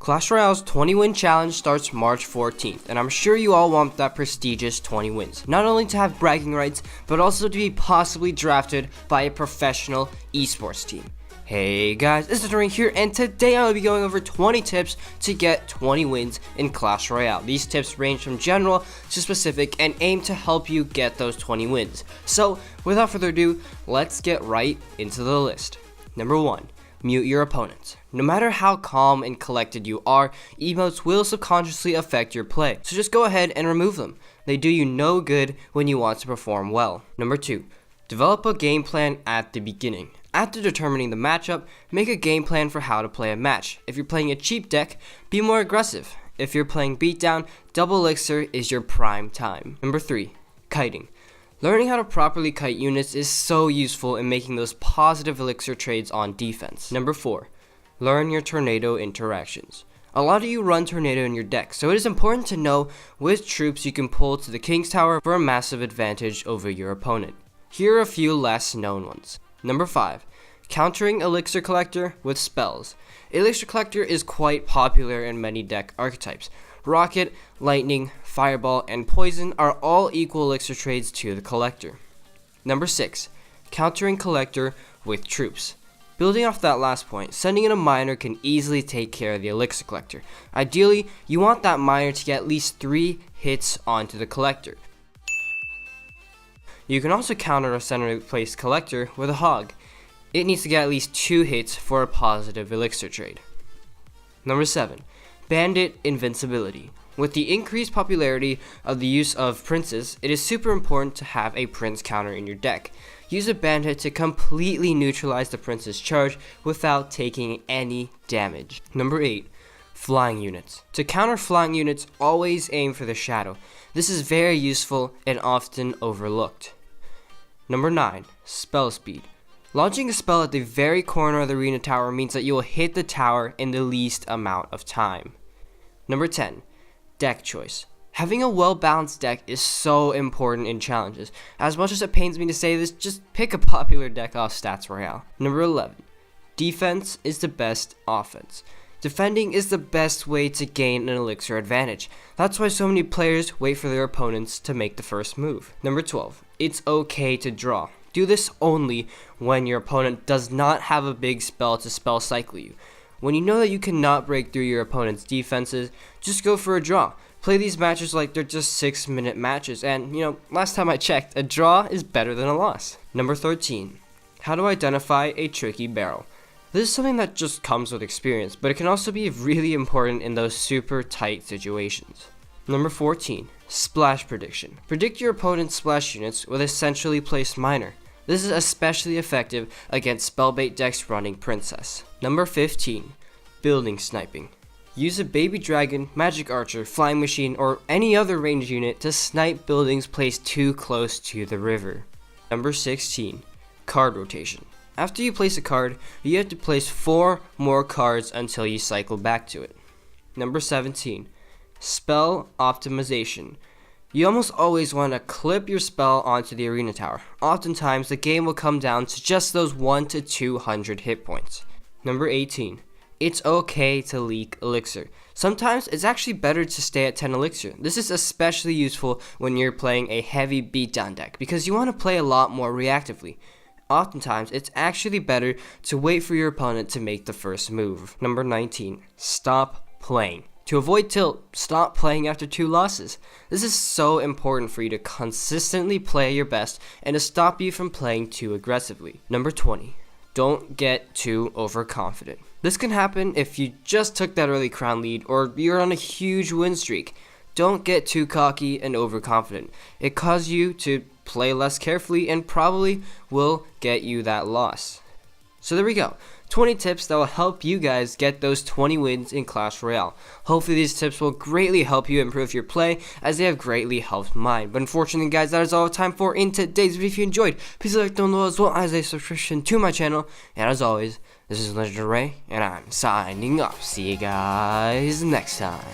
Clash Royale's 20 win challenge starts March 14th, and I'm sure you all want that prestigious 20 wins. Not only to have bragging rights, but also to be possibly drafted by a professional esports team. Hey guys, it's Legendaray here, and today I will be going over 20 tips to get 20 wins in Clash Royale. These tips range from general to specific and aim to help you get those 20 wins. So, without further ado, let's get right into the list. Number 1. Mute your opponents. No matter how calm and collected you are, emotes will subconsciously affect your play, so just go ahead and remove them. They do you no good when you want to perform well. Number 2. Develop a game plan at the beginning. After determining the matchup, make a game plan for how to play a match. If you're playing a cheap deck, be more aggressive. If you're playing beatdown, double elixir is your prime time. Number 3. Kiting. Learning how to properly kite units is so useful in making those positive elixir trades on defense. Number 4. Learn your tornado interactions. A lot of you run tornado in your deck, so it is important to know which troops you can pull to the King's Tower for a massive advantage over your opponent. Here are a few less known ones. Number 5. Countering Elixir Collector with spells. Elixir Collector is quite popular in many deck archetypes. Rocket, Lightning, Fireball, and Poison are all equal elixir trades to the Collector. Number 6. Countering Collector with troops. Building off that last point, sending in a miner can easily take care of the Elixir Collector. Ideally, you want that miner to get at least 3 hits onto the Collector. You can also counter a center placed Collector with a Hog. It needs to get at least 2 hits for a positive elixir trade. Number 7. Bandit Invincibility. With the increased popularity of the use of princes, it is super important to have a prince counter in your deck. Use a bandit to completely neutralize the prince's charge without taking any damage. Number 8. Flying units. To counter flying units, always aim for the shadow. This is very useful and often overlooked. Number 9. Spell speed. Launching a spell at the very corner of the arena tower means that you will hit the tower in the least amount of time. Number 10. Deck choice. Having a well-balanced deck is so important in challenges. As much as it pains me to say this, just pick a popular deck off Stats Royale. Number 11. Defense is the best offense. Defending is the best way to gain an elixir advantage. That's why so many players wait for their opponents to make the first move. Number 12. It's okay to draw. Do this only when your opponent does not have a big spell to spell cycle you. When you know that you cannot break through your opponent's defenses, just go for a draw. Play these matches like they're just 6-minute matches, and last time I checked, a draw is better than a loss. Number 13. How to identify a tricky barrel. This is something that just comes with experience, but it can also be really important in those super tight situations. Number 14. Splash prediction. Predict your opponent's splash units with a centrally placed miner. This is especially effective against spellbait decks running Princess. Number 15. Building sniping. Use a baby dragon, magic archer, flying machine, or any other ranged unit to snipe buildings placed too close to the river. Number 16. Card rotation. After you place a card, you have to place 4 more cards until you cycle back to it. Number 17. Spell optimization. You almost always want to clip your spell onto the arena tower. Oftentimes, the game will come down to just those 100 to 200 hit points. Number 18. It's okay to leak elixir. Sometimes it's actually better to stay at 10 elixir. This is especially useful when you're playing a heavy beatdown deck because you want to play a lot more reactively. Oftentimes, it's actually better to wait for your opponent to make the first move. Number 19. Stop playing. To avoid tilt, stop playing after 2 losses. This is so important for you to consistently play your best and to stop you from playing too aggressively. Number 20. Don't get too overconfident. This can happen if you just took that early crown lead or you're on a huge win streak. Don't get too cocky and overconfident. It causes you to play less carefully and probably will get you that loss. So there we go. 20 tips that will help you guys get those 20 wins in Clash Royale. Hopefully these tips will greatly help you improve your play as they have greatly helped mine. But unfortunately guys, that is all the time for in today's video. If you enjoyed, please like down below as well as a subscription to my channel. And as always, this is Legendaray and I'm signing off. See you guys next time.